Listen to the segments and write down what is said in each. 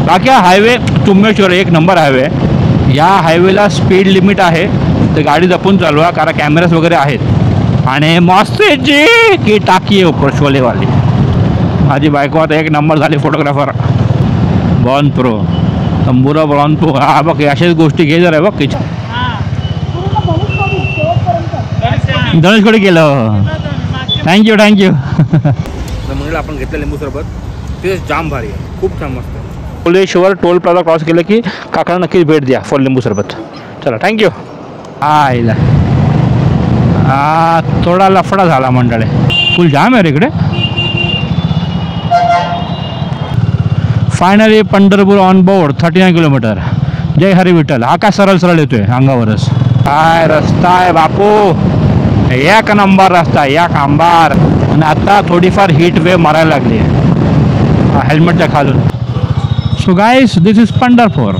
बाकी हा हायवे तुंबेश्वर एक नंबर हायवे. या हायवेला स्पीड लिमिट आहे, तर गाडी जपून चालवा कारण कॅमेराज वगैरे आहेत. आणि मस्त जी की टाकी आहे प्रशोलेवाली. माझी बायको आता एक नंबर झाली फोटोग्राफर. बॉर्न प्रो तंबुरा बॉर्न प्रो. हा बघ अशाच गोष्टी घे जरा बघ. धनुषकडे गेलं. Thank you thank you. म्हणजे आपण घेतलं लिंबू सरबत ते जाम भारी आहे, खूप छान मस्त. कोलेश्वर टोल प्लाझा क्रॉस केलं की काकाला नक्कीच भेट द्या फॉर लिंबू सरबत. चला थँक्यू. आईला थोडा लफडा झाला मंडळे. फुल जाम आहे रे इकडे. Finally Pandharpur on board 39 kilometre. जय हरी विठ्ठल. हा काय सरळ सरळ येतोय अंगावरच. काय रस्ता आहे बापू, एक नंबर रस्ता, एक अंबार. आणि आता थोडीफार हीट वेव मारायला लागली आहे हेल्मेटच्या खालून. So guys this is Pandharpur.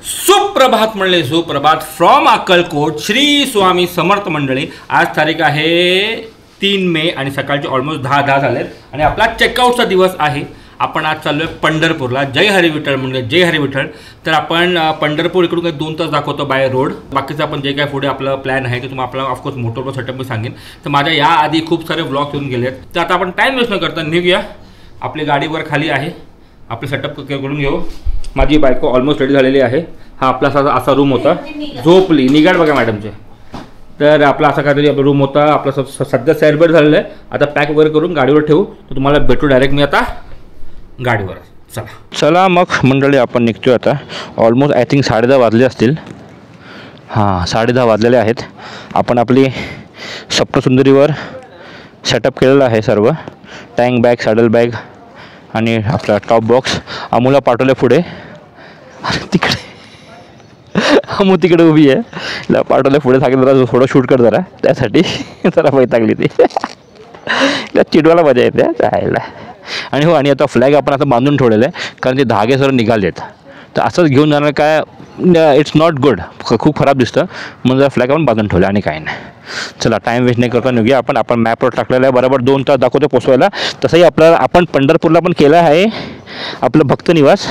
सुप्रभात म्हणले, सुप्रभात फ्रॉम अक्कलकोट. श्री स्वामी समर्थ मंडळी. आज तारीख आहे 3 मे आणि सकाळचे ऑलमोस्ट 10 झालेत आणि आपला चेकआउटचा दिवस आहे. आपण आज चाललो आहे पंढरपूरला. जय हरी विठ्ठल म्हणजे जय हरी विठ्ठल. तर आपण पंढरपूर इकडून काही 2 तास दाखवतो बाय रोड. बाकीचं आपण जे काय पुढे आपलं प्लॅन आहे ते तुम्हाला आपला ऑफकोर्स मोटरवर सेटअप मी सांगेन. तर माझ्या या आधी खूप सारे ब्लॉग्स येऊन गेलेत. तर आता आपण टाईम वेस्ट न करता निघूया. आपली गाडीवर खाली आहे, आपलं सेटअप करून घेऊ. माझी बायको ऑलमोस्ट रेडी झालेली आहे. हा आपला असा रूम होता. झोपली निघाड बघा मॅडमचे. तर आपला असा काहीतरी आपला रूम होता. आपला सध्या सेटबेट झालेलं आहे. आता पॅक वगैरे करून गाडीवर ठेवू. तर तुम्हाला भेटू डायरेक्ट मी आता गाडीवर. चला मग मंडळी आपण निघतोय आता. ऑलमोस्ट आय थिंक 10:30 वाजले असतील. हां 10:30 वाजलेले आहेत. आपण आपली सप्तसुंदरीवर सेटअप केलेलं आहे सर्व. टँक बॅग, सॅडल बॅग आणि आपला टॉप बॉक्स. अमूला पाठवलं पुढे. अरे तिकडे अमू तिकडे उभी आहे. तिला पाठवलं पुढे. सांगितलं जरा थोडं शूट कर जरा, त्यासाठी जरा वैतागली ती. तिला चिडवायला मजा येते जायला. आणि हो, आणि आता फ्लॅग आपण आता बांधून ठेवलेलं आहे कारण ते धागे सर्व निघालेत. तर असंच घेऊन जाणार काय, इट्स नॉट गुड, खूप खराब दिसतं. म्हणून जरा फ्लॅग आपण बांधून ठेवलं आणि काही नाही. चला टाईम वेस्ट नाही करता निघूया. आपण मॅपवर टाकलेलं आहे. बरोबर 2 तास दाखवतो पोचवायला. तसंही आपण पंढरपूरला पण केलं आहे आपलं भक्त निवास.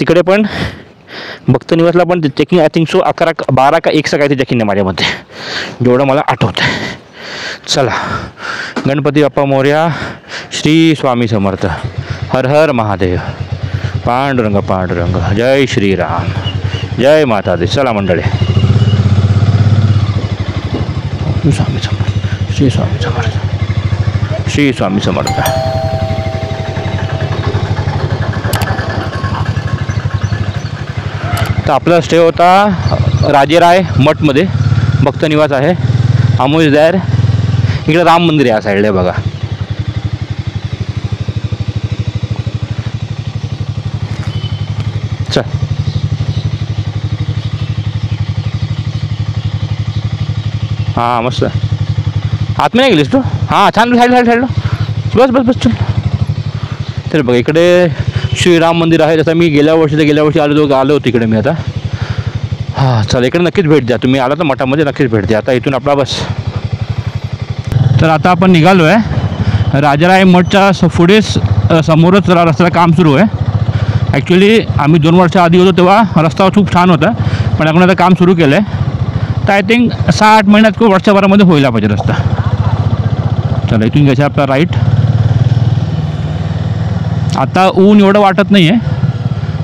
तिकडे पण भक्त निवासला पण चेकिंग आय थिंक सो 11, 12 का 1 सकाळची चेकिंग आहे माझ्यामध्ये, जेवढं मला आठवतं आहे. चला गणपती बाप्पा मोरया. श्री स्वामी समर्थ. हर हर महादेव. पांडुरंग पांडुरंग. जय श्रीराम. जय माता दी. चला मंडळी. श्री स्वामी समर्थ. श्री स्वामी समर्थ. श्री स्वामी समर्थ. तर आपला स्टे होता राजेराय मठमध्ये. भक्त निवास आहे. अमोज दायर. इकडे राम मंदिर आहे या साईडला बघा. चल हां मस्त. आत नाही गेलीस तू? हां छान. साईडला बस बस बस चल. तर बघा इकडे श्रीराम मंदिर आहे. जसं मी गेल्या वर्षी आलो तिकडे मी आता. हां चला इकडे नक्कीच भेट द्या. तुम्ही आला तर मठामध्ये नक्कीच भेट द्या. आता इथून आपला बस. तर आता आपण निघालो आहे. राजाराय मठच्या पुढेच समोरच रस्त्याचं काम सुरू आहे. ॲक्च्युली आम्ही 2 वर्ष आधी होतो तेव्हा रस्ता खूप छान होता, पण आपण आता काम सुरू केलं आहे. तर आय थिंक 6-8 महिन्यात किंवा वर्षभरामध्ये व्हायला पाहिजे रस्ता. चला इथून घ्यायचं आपला राईट. आता ऊन एवढं वाटत नाही आहे,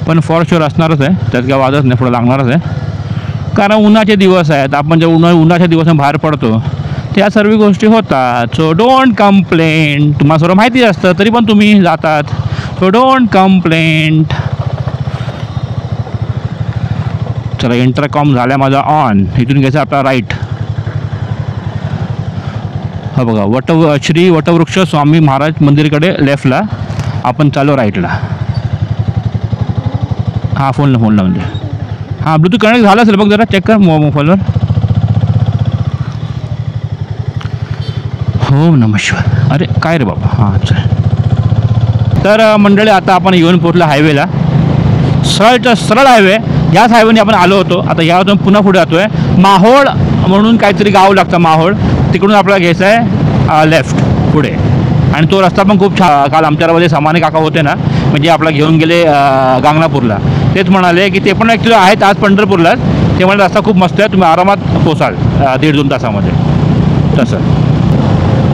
पण फॉर शुअर असणारच आहे. त्यात काय वादच नाही, पुढं लागणारच आहे. कारण उन्हाचे दिवस आहेत. आपण जेव्हा उन्हाच्या दिवसात बाहेर पडतो त्या सर्व गोष्टी होतात. So don't complaint. तुम्हाला सर्व माहिती असतं तरी पण तुम्ही जातात. So don't complaint. चला इंटरकॉम झाला माझा ऑन. इथून घ्यायचं आपला राईट. हा बघा श्री वटवृक्ष स्वामी महाराज मंदिरकडे लेफ्टला. आपण चालू राईटला. हां फोनला म्हणजे हां ब्लूटूथ कनेक्ट झालं असेल बघ, जरा चेक कर मोबाईलवर. हो नमस्कार. अरे काय रे बाबा. हां चल. तर मंडळी आता आपण येऊन पोचलो हायवेला. सरळ हायवे. याच हायवेने आपण आलो होतो. आता यातून पुन्हा पुढे जातो आहे. माहोळ म्हणून काहीतरी गाव लागतं. माहोळ तिकडून आपल्याला घ्यायचं आहे लेफ्ट पुढे. आणि तो रस्ता पण खूप काल आमच्यामध्ये सामान्य काका होते ना, म्हणजे आपला घेऊन गेले गांगणापूरला, तेच म्हणाले की ते पण ॲक्च्युली आहेत आज पंढरपूरलाच. ते म्हणाले रस्ता खूप मस्त आहे, तुम्ही आरामात पोचाल 1.5-2 तासामध्ये. तसं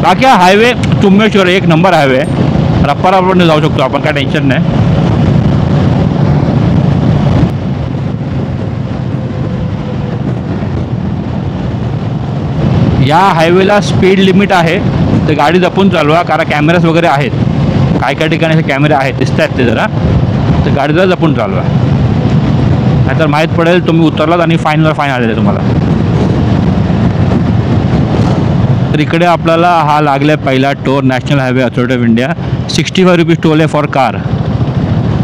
बाकी हा हायवे तुंबेश्वर एक नंबर हायवे आहे, रप्पा जाऊ शकतो आपण, काय टेन्शन नाही. या हायवेला स्पीड लिमिट आहे, तर गाडी जपून चालवा, कारण कॅमेराज वगैरे आहेत. काय काय ठिकाणी कॅमेरे आहेत, दिसत आहेत ते जरा, तर गाडीला जपून चालवा, नाहीतर माहीत पडेल तुम्ही उतरलात आणि फाईनवर फाईन आलेले तुम्हाला. तर इकडे आपल्याला हा लागला पहिला toll, national highway authority of India. 65 rupees toll आहे for car.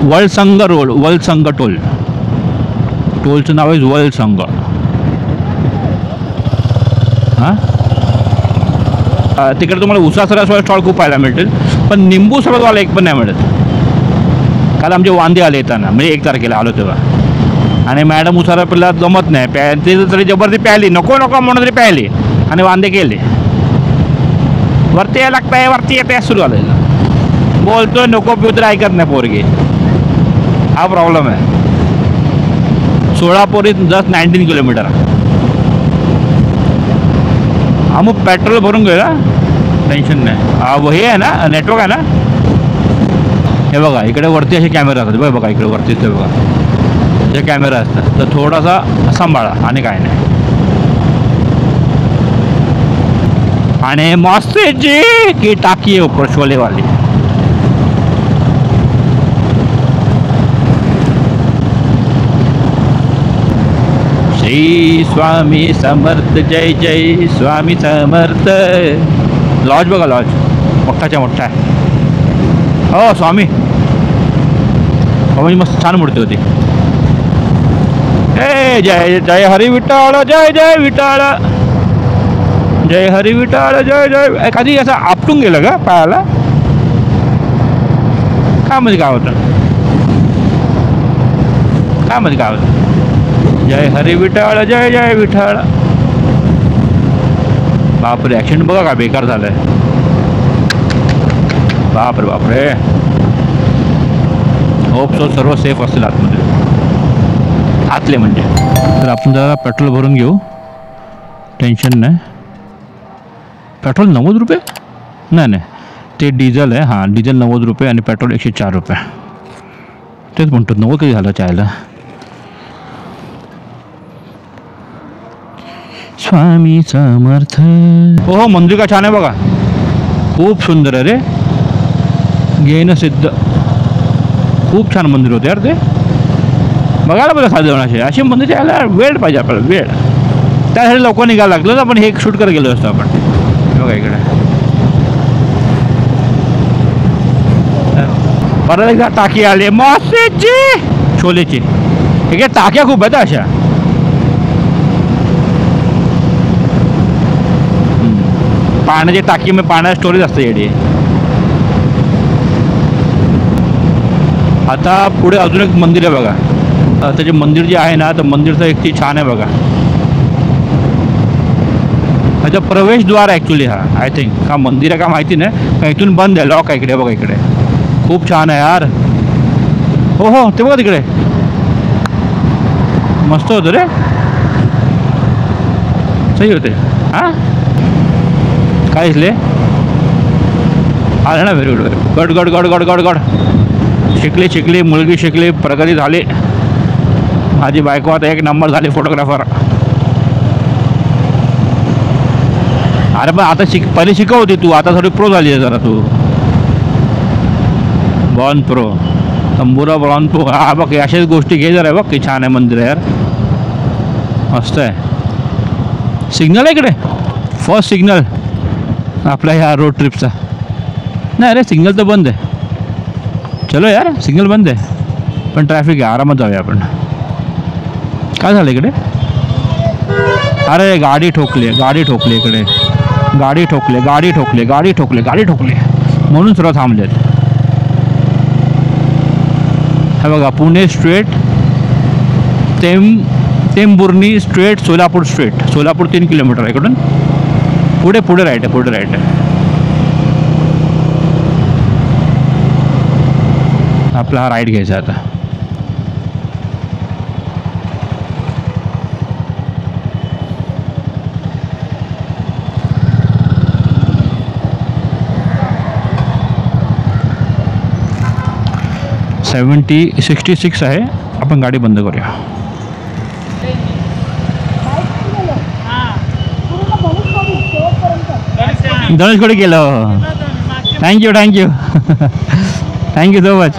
Valsang road, Valsang toll, टोलचं नाव आहे वलसंग. हां, तिकडे तुम्हाला उसा सरसवाला स्टॉल खूप पाहायला मिळतील, पण निंबू सरसवाला एक पण नाही मिळत. काल आमचे वांदे आले येताना, म्हणजे 1 तारखेला आलो तेव्हा, आणि मॅडम उसारा पिल्ला जमत नाही ते तरी जबरदस्ती प्यायली, नको नको म्हणून तरी प्यायली आणि वांदे केले. वरती यायला लागताय, वरती येते सुरू झालं, बोलतो नको पिऊ तरी ऐकत नाही पोरगी. हा प्रॉब्लेम आहे. Solapur is just 19 kilometre. हा मग पेट्रोल भरून घेऊ ना, टेन्शन नाही. हे आहे ना, नेटवर्क आहे ना. हे बघा इकडे वरती असे कॅमेरा असतात, बघा इकडे वरती ते बघा जे कॅमेरा असतात, तर थोडासा सांभाळा आणि काय नाही. आणि मस्त जी की टाकी आहे ऊपर शोलेवाली. श्री स्वामी समर्थ, जय जय स्वामी समर्थ. लॉज बघा, लॉज मोठाच्या मोठा आहे. हो स्वामी, म्हणजे मस्त छान मूर्ती होती. ए जय जय हरी विठ्ठल, जय जय विठ्ठल, जय हरी विठ्ठल, जय जय. एखादी असं आपटून गेलं का पायाला, काय म्हणजे काय होतं, काय म्हणजे काय होतं. जय हरी विठ्ठल, जय जय विठ्ठल. बापरे, ॲक्सिडेंट बघा का बेकार झालंय. बापरे बापरे. होप सो सर्व सेफ असतील आतमध्ये, आतले म्हणजे. तर आपण जरा पेट्रोल भरून घेऊ, टेन्शन नाही. पेट्रोल 90 रुपये, नाही नाही ते डिझेल आहे. हां, डिझेल 90 रुपये आणि पेट्रोल 104 रुपये. तेच म्हणतो 90 कधी झालं चायला. स्वामी समर्थ. हो, मंदिर का छान आहे बघा, खूप सुंदर आहे रे. घेणं सिद्ध, खूप छान मंदिर होते यार ते. बघायला बघा साधे अशी मंदिर यायला वेळ पाहिजे आपल्याला, वेळ. त्यासाठी लवकर निघायला लागलं ना, आपण हे शूट करत गेलो असतो आपण. बघा इकडे परत एकदा टाकी आली मासेची, छोलेची. इकडे टाक्या खूप आहेत अशा. पाण्याची टाकी म्हणजे पाण्याची स्टोरेज असते येडी. आता पुढे अजून एक मंदिर आहे बघा, त्याचे मंदिर जे आहे ना, तर मंदिरचं एक ती छान आहे बघा. अच्छा, प्रवेशद्वार ॲक्च्युली हा, आय थिंक. हा मंदिर आहे का माहिती नाही, पण इथून बंद आहे, लॉक आहे. इकडे बघा, इकडे खूप छान आहे यार. हो हो, ते बघा तिकडे मस्त होतं रे, सही होते. हां, काय दिसले आले ना, व्हेरी गुड. गड गड गड गड गड गड. शिकली शिकली मुलगी, शिकली, प्रगती झाली. माझी बायको आता 1 नंबर झाली फोटोग्राफर. अरे पण आता पहिले शिकवते तू, आता थोडी प्रो झाली आहे जरा तू. बॉर्न प्रो, तंबुरा बॉर्न प्रो. हा बघ, अशाच गोष्टी घे जरा. बघ की छान आहे मंदिर यार, मस्त आहे. सिग्नल आहे इकडे, फर्स्ट सिग्नल आपल्या ह्या रोड ट्रिपचा. नाही अरे, सिग्नल तर बंद आहे. चलो यार, सिग्नल बंद आहे पण ट्रॅफिक आहे, आरामात जाऊया आपण. काय झालं इकडे. अरे गाडी ठोकली, गाडी ठोकली इकडे, गाडी ठोकले, गाडी ठोकले, गाडी ठोकले, गाडी ठोकले, म्हणून सर्व थांबलेत. हे बघा, Pune straight, Tembhurni straight, Solapur straight. Solapur 3 kilometre आहे इकडून. पुढे पुढे राईट आहे, पुढे राईट आहे. आपला हा राईट घ्यायचा आता. सेवन्टी 66 आहे. आपण गाडी बंद करूया. धनुषकडे गेलं. Thank you thank you thank you so much.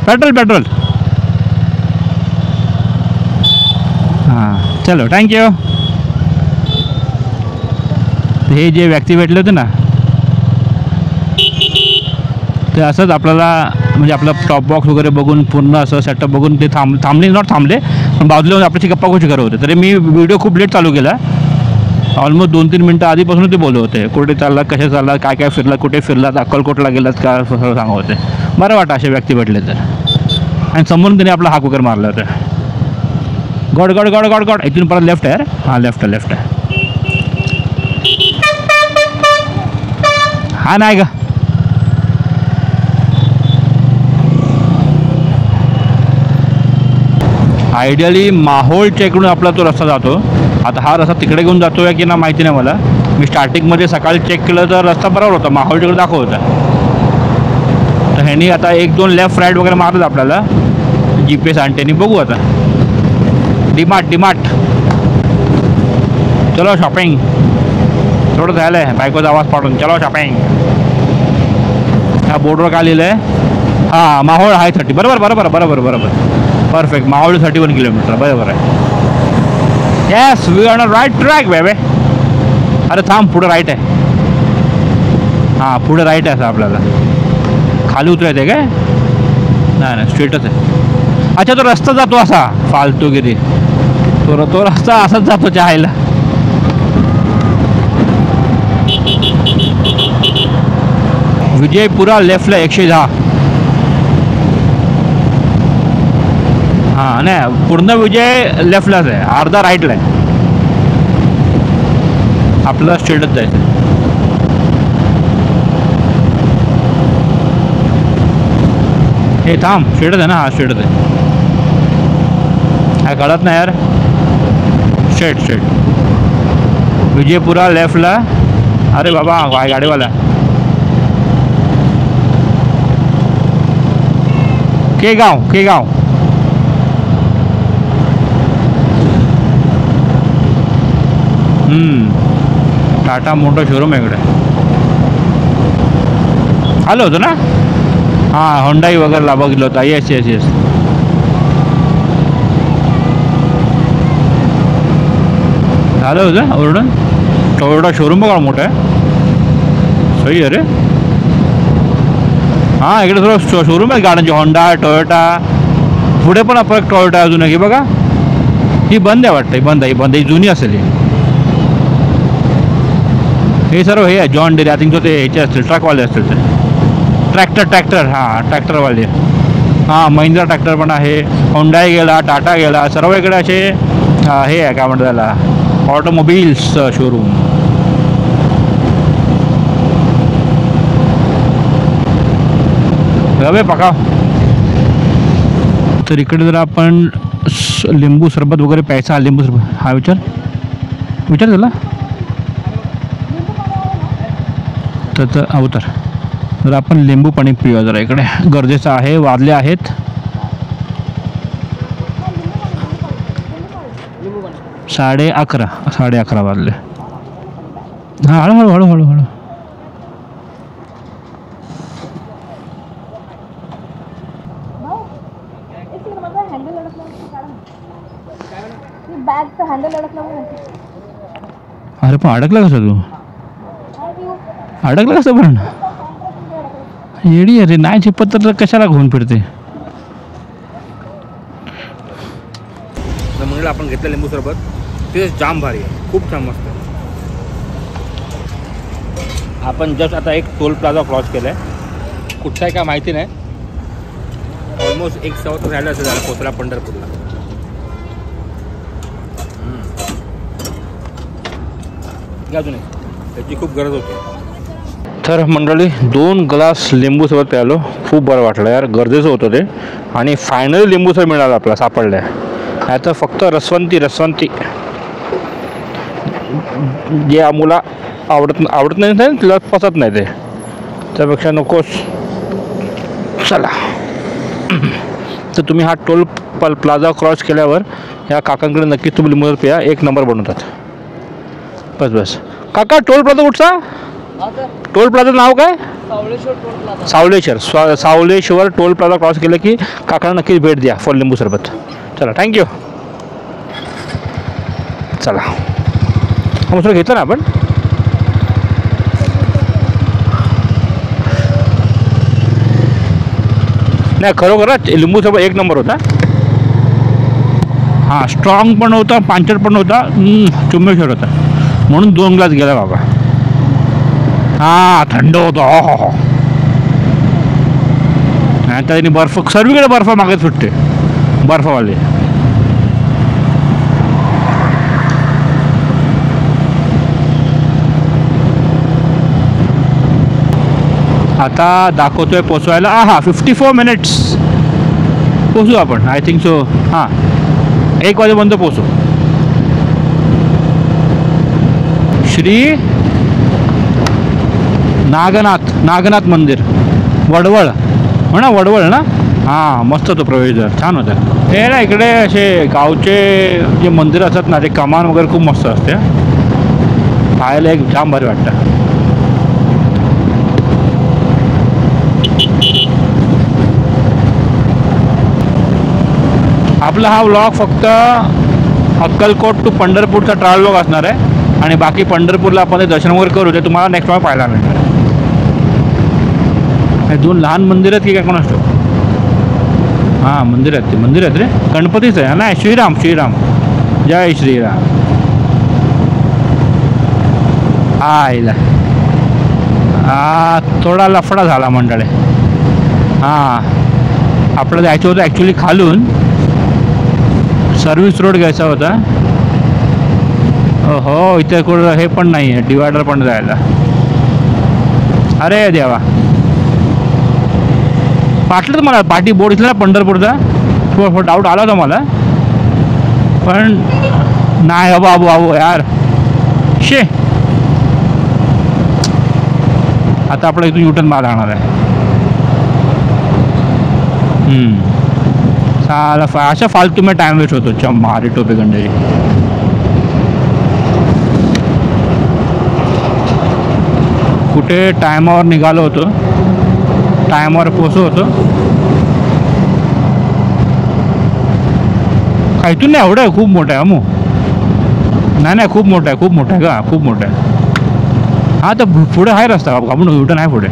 Petrol हां चलो थँक्यू. हे जे व्यक्ती भेटले होते ना ते असंच आपल्याला म्हणजे आपलं टॉप बॉक्स वगैरे बघून पूर्ण असं सेटअप बघून ते थांबले पण बाजूला आपल्याची गप्पा गोष्टी करत होते. तरी मी व्हिडिओ खूप लेट चालू केला. ऑलमोस्ट 2-3 मिनटं आधीपासून ते बोलत होते कुठे चालला, कशा चालला, काय काय फिरला, कुठे फिरलात, अक्कलकोटला गेलात का, सगळं सांगत होते. बरं वाटतं असे व्यक्ती भेटले तर. आणि समोरून त्याने आपला हाक वगैरे मारला होता. God God God God God. इथून परत लेफ्ट आहे. हां लेफ्ट आहे. हा नाही का आयडियली माहोळच्या इकडून आपला तो रस्ता जातो. आता हा रस्ता तिकडे घेऊन जातो आहे की ना माहिती नाही मला. मी स्टार्टिंगमध्ये सकाळी चेक केलं तर रस्ता बरोबर होता, माहोळच्या इकडे दाखवत होता. तर ह्यानी आता 1-2 लेफ्ट राईट वगैरे मारतात आपल्याला GPS आणतेनी. बघू आता. डीमार्ट चलो शॉपिंग. थोडं झालं आहे बायकोचा आवाज पाडून. चलो शॉपिंग. ह्या बोर्डवर काय लिहिलं आहे? हां माहोळ आहे 30. बरोबर परफेक्ट. माहोळ 31 किलोमीटर. बरोबर आहे. Yes we are on right track baby. अरे थांब पुढं राईट आहे. हां पुढे राईट आहे असं आपल्याला. खाली उतरायचं आहे काय? नाही स्ट्रेटच आहे. अच्छा तो रस्ता जातो असा फालतूगिरी. तो रस्ता असाच जातो चहायला. विजयपुरा लेफ्टला 110. हां नाही पूर्ण विजय लेफ्टलाच आहे, अर्धा राईटला आहे. आपलं स्ट्रेटच जायचं. हे थांब स्ट्रेटच आहे ना. हा स्ट्रेटच आहे. काय कळत नाही यार. स्ट्रेट विजयपुरा लेफ्टला. अरे बाबा काय गाडीवाला. केगाव टाटा मोठं शोरूम आहे इकडे. आलो होतो ना. हां होंडाई वगैरेला बघितलं होता. येस झालं होतं ओरडून. टोयोटा शोरूम बघा मोठं आहे. सही आहे रे. हां इकडे थोडं शोरूम आहे गाड्यांचे. Honda Toyota. पुढे पण आपण टोयोटा अजून आहे बघा. ही बंद आहे वाटतं. ही बंद ही जुनी असेल. हे सर्व हे आहे जॉन डेरे. आय थिंक ते ह्याचे असतील ट्रकवाले असतील ते. ट्रॅक्टर हां ट्रॅक्टरवाले. हां महिंद्रा ट्रॅक्टर पण आहे. होंडाई गेला, टाटा गेला. सर्व इकडे असे हे आहे काय म्हणतात त्याला ऑटोमोबिल्स शोरूम. हवे पकाव. तर इकडे जर आपण लिंबू सरबत वगैरे प्यायचा. लिंबू सरबत हा विचार झाला तर अवतार. जर आपण लिंबू पाणी पिऊया जरा इकडे गरजेचं आहे. वाजले आहेत 11:30 वाजले. हां हळूहळू. अरे पण अडकला कसं तू? अडकला कसं पण? येडी अरे नाही चिपत तर कशाला घेऊन फिरते. म्हणलं आपण घेतलं लिंबू सरबत. ते जाम भारी आहे. खूप छान मस्त आहे. आपण जस्ट आता एक टोल प्लाझा क्रॉस केला आहे. कुठचा आहे काय माहिती नाही. ऑलमोस्ट 1 सवा तास राहिला असेल त्याला पोचला पंढरपूरला. अजून एक त्याची खूप गरज होती. तर मंडळी 2 ग्लास लिंबू सरबत प्यालो, खूप बरं वाटलं यार, गरजेचं होतं ते. आणि फायनली लिंबू सरबत मिळालं आपल्याला, सापडलं आहे. आता फक्त रसवंती जे आम्हाला आवडत नाही ना, तिला पचत नाही ते, त्यापेक्षा नकोच. चला तर तुम्ही हा टोल प्लाझा क्रॉस केल्यावर ह्या काकांकडे नक्कीच तुम्ही लिंबू सरबत प्या, 1 नंबर बनवतात. बस काका, टोल प्लाझा कुठचा? टोल प्लाझा नाव काय? सावलेश्वर टोल प्लाझा क्रॉस केलं की काकांना नक्कीच भेट द्या फॉर लिंबू सरबत. चला, थँक्यू. चला, मस्त घेतलं ना आपण. नाही, खरोखरच लिंबू सरबत 1 नंबर होता. हां, स्ट्रॉंग पण होता, पांचट पण होता, चुंबेश्वर होता, म्हणून 2 ग्लास गेला बाबा. हां, थंड होतं. हो. नाही त्याने बर्फ, सर्वीकडे बर्फ मागत सुटते, बर्फवाले. आता दाखवतोय पोचवायला. 54 मिनिट्स पोचू आपण, आय थिंक सो. हां, 1 वाजेपर्यंत पोचू. श्री नागनाथ मंदिर, वडवळ म्हणा, वडवळ ना. हां, मस्त तो प्रवेशद्वार, छान होता. हे ना इकडे असे गावचे जे मंदिर असतात ना, ते कमान वगैरे खूप मस्त असते, पाहायला एक जाम भारी वाटतं. आपला हा व्लॉग फक्त अक्कलकोट टू पंढरपूरचा ट्रॅव्हल व्लॉग असणार आहे, आणि बाकी पंढरपूरला आपण ते दर्शन वगैरे करू, ते तुम्हाला नेक्स्ट टाइम पाहायला मिळणार. 2 लहान मंदिर आहेत की काय, कोण असतो? हां, मंदिर आहेत रे, गणपतीच आहे ना. श्रीराम, जय श्रीराम. आईला थोडा लफडा झाला मंडळी. हां, आपलं जायचं होतं ॲक्च्युली खालून, सर्व्हिस रोड घ्यायचा होता. हो, इथे कुठं हे पण नाही आहे, डिवायडर पण जायला. अरे देवा, पाटलं तर मला पाठी बोर्ड इथला पंढरपूरचा, थोडं डाऊट आला होता मला, पण नाही बाबू यार. शे, आता आपलं इथून युटर्न मार राहणार आहे. साला अशा फालतू में टाइम वेस्ट होतो, मारे टोपे गंडे. कुठे टायमावर निघालो होतो, टायमावर पोचलो होतो. काहीतून नाही, एवढं आहे, खूप मोठं आहे अमू. नाही, खूप मोठं आहे का, खूप मोठं आहे. हां, तर पुढे आहे रस्ता, आपण युटर्न आहे पुढे.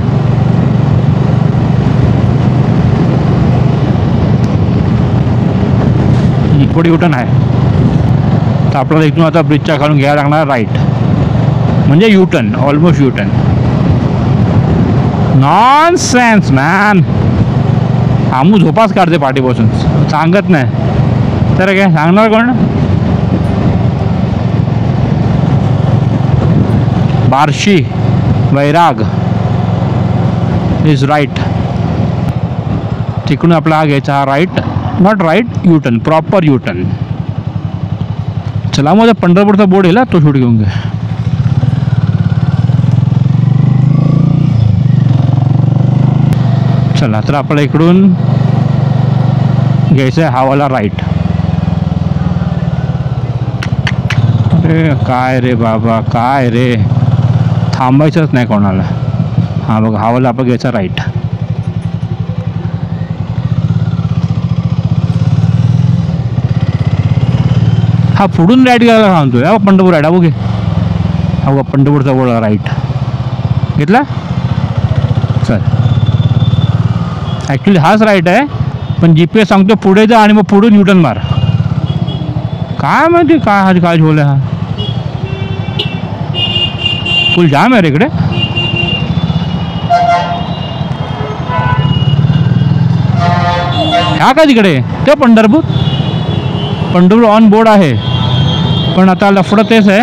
पुढे युटर्न आहे, तर आपल्याला इथून आता ब्रिजच्या खालून घ्यायला लागणार राईट, म्हणजे U turn, almost U turn. Nonsense man. आमू झोपाच काढते पाठीपासून, सांगत नाही तर काय सांगणार कोण. बार्शी वैराग इज राईट, तिकडून आपला हा घ्यायचा, हा right, not right, U turn, proper U turn. चला, मग पंढरपूरचा बोर्ड येईल, तो शूट घेऊन घ्या. चला, तर आपल्याला इकडून घ्यायचं आहे हावाला राईट. अरे काय रे बाबा, काय रे, थांबायचंच नाही कोणाला. हां बघा, हावाला आपण घ्यायचा राईट. हा पुढून राईट घ्यायला सांगतोय, हा पंढरपूर राईट. हा बघे, हा बघा पंढरपूरचा बोर्ड राईट घेतला. चल, ॲक्च्युली हाच राईट आहे, पण GPS सांगतो पुढे जा आणि मग पुढून युटर्न मार. काय माहिती काय झोल आहे हा. फुल जाम आहे रे इकडे. ह्या का तिकडे, ते पंढरपूर ऑन बोर्ड आहे, पण आता लफडं तेच आहे,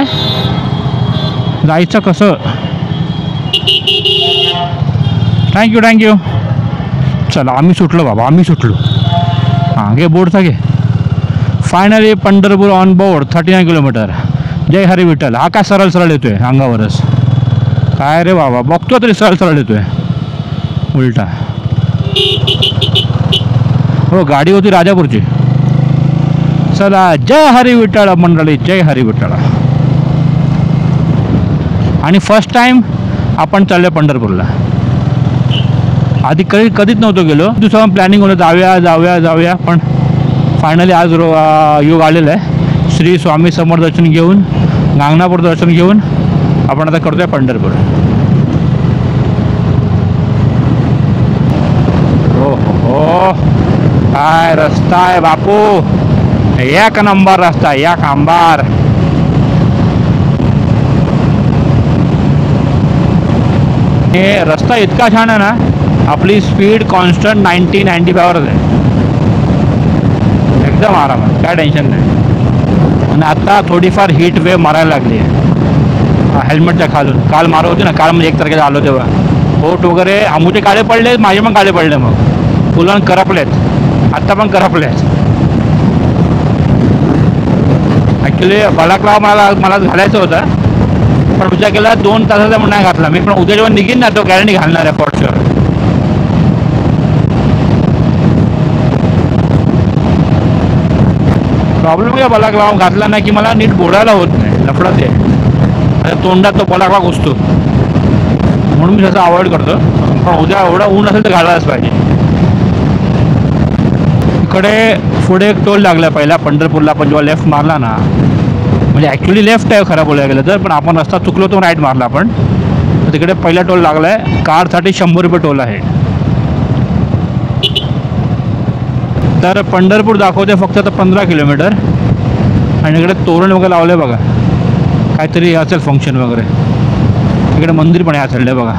जायचं कसं? Thank you thank you. चला आम्ही सुटलो बाबा, आम्ही सुटलो. हां घे बोर्डचा घे. Finally Pandharpur on board 39 kilometre. जय हरी विठ्ठल. हा काय सरळ सरळ येतोय अंगावरच. काय रे बाबा, बघतो तरी सरळ सरळ येतोय उलटा. हो गाडी होती राजापूरची. चला जय हरी विठ्ठल मंडळी, जय हरी विठ्ठल. आणि फर्स्ट टाइम आपण चाललो पंढरपूरला. आधी कधीच नव्हतो गेलो. दिवसावर प्लॅनिंग होतं जाऊया जाऊया जाऊया, पण फायनली आज योग आलेला आहे. श्री स्वामी समर्थ दर्शन घेऊन, गांगणापूर दर्शन घेऊन आपण आता करतोय पंढरपूर. हो हो काय रस्ता आहे बापू, एक नंबर रस्ता, एक अंबार. हे रस्ता इतका छान आहे ना, आपली स्पीड कॉन्स्टंट 90-95वरच आहे. एकदम आरामात, काय टेन्शन नाही. आणि आता थोडीफार हीट वेव मारायला लागली आहे हेल्मेटच्या खालून. काल मारत होती ना, काल म्हणजे 1 तारखेला आलो तेव्हा होट वगैरे आमूचे काळे पडले, माझे पण काळे पडले. मग फुलं करपलेत, आत्ता पण करपलेत. ॲक्च्युली बलाक्लाव मला घालायचं होतं, पण विचार केला 2 तासाचा म्हणून नाही घातला मी. पण उद्या जेव्हा निघीन ना तो गॅरंटी घालणार आहे फॉर शुअर. प्रॉब्लेम काय, बलाक्लाव घातला नाही की मला नीट बोलायला होत नाही, लफडत आहे. तोंडात तो बलाक्लाव घुसतो, म्हणून मी त्याचा अवॉइड करतो. पण उद्या एवढं ऊन असेल तर घालायलाच पाहिजे. इकडे पुढे एक टोल लागला पहिला पंढरपूरला. आपण जेव्हा लेफ्ट मारला ना, म्हणजे ॲक्च्युली लेफ्ट आहे खराब बोलायला गेलं तर, पण आपण रस्ता चुकलो तो राईट मारला आपण. तर तिकडे पहिला टोल लागला आहे. कारसाठी 100 रुपये टोल आहे. तर पंढरपूर दाखवते फक्त आता 15 किलोमीटर. आणि इकडे तोरण वगैरे लावलं आहे बघा, काहीतरी असेल फंक्शन वगैरे. इकडे मंदिर पण आहे असेल बघा.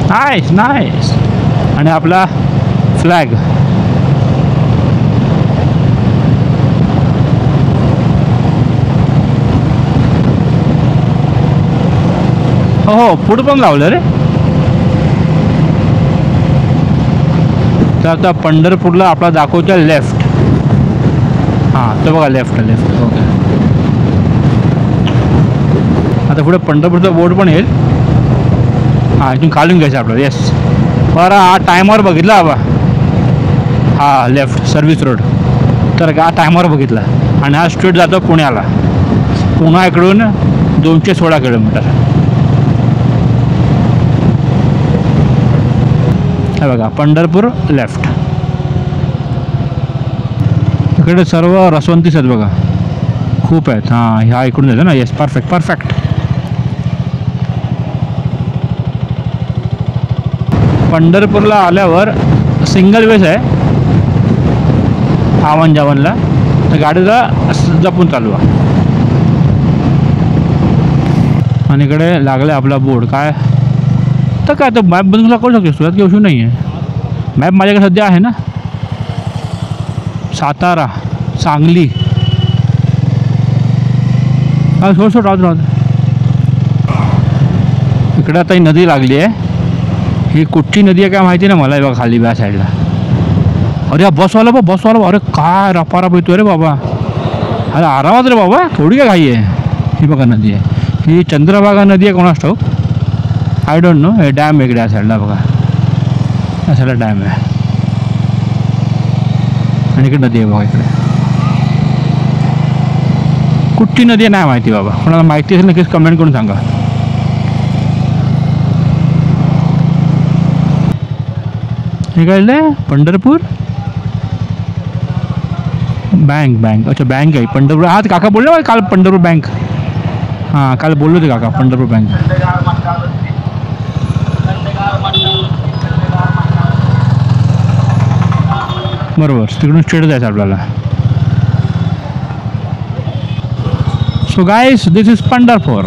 Nice nice. आणि आपला फ्लॅग. हो पुढं पण लावलं रे. तर आता पंढरपूरला आपला दाखवच्या लेफ्ट. हां तर बघा लेफ्ट लेफ्ट. ओके. आता पुढे पंढरपूरचा बोर्ड पण येईल. हां इथून खालून घ्यायचं आपलं. येस बरं. हा टायमावर बघितला बाबा. हा लेफ्ट सर्व्हिस रोड. तर हा टायमावर बघितला. आणि हा स्ट्रीट जातो पुण्याला. पुन्हा इकडून 216 किलोमीटर. हे बघा पंढरपूर लेफ्ट. इकडे सर्व रसवंतीच आहेत बघा, खूप आहेत. हां ह्या इकडून जायचं ना. Yes perfect perfect. पंढरपूरला आल्यावर सिंगल वेस आहे आवन जावनला. तर गाडीला जपून चालवा. आणि इकडे लागलं आपला बोर्ड. काय तर काय, तर मॅप बंद करू शकतोस तुला, काही इश्यू नाही आहे. मॅप माझ्याकडे सध्या आहे ना. सातारा, सांगली. हा सोड राहत. इकडे आता ही नदी लागली आहे. ही कुठची नदी आहे काय माहिती ना मला. बघा खाली बॅ साईडला. अरे बसवाला बसवाला. अरे काय रपारप येतो रे बाबा. अरे आरामात रे बाबा, थोडी काय घाई आहे. ही बघा नदी आहे. ही चंद्रभागा नदी आहे कोणास ठाऊक, आय डोंट नो. हे डॅम इकडे या साईडला बघा, या साईडला डॅम आहे. आणि इकडे नदी आहे बघा. इकडे कुठची नदी आहे नाही माहिती बाबा. कोणाला माहिती असेल नक्कीच कमेंट करून सांगा. हे कळलं पंढरपूर बँक. अच्छा बँक आहे पंढरपूर. हा काका बोलले काल पंढरपूर बँक. हां काल बोललो होते काका पंढरपूर बँक. बरोबर तिकडून स्ट्रेट जायचं आपल्याला. So guys this is Pandharpur.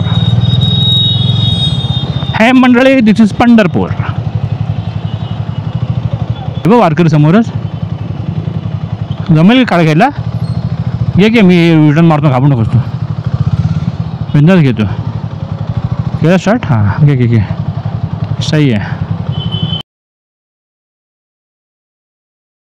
हे मंडळी दिस इज पंढरपूर. वारकरी समोरच जमेल का काळ घ्यायला? घे मी रिटर्न मारतो, घाबरू नकोस तू, बिंदास घेतो. केलं स्टार्ट? हां घे सही आहे.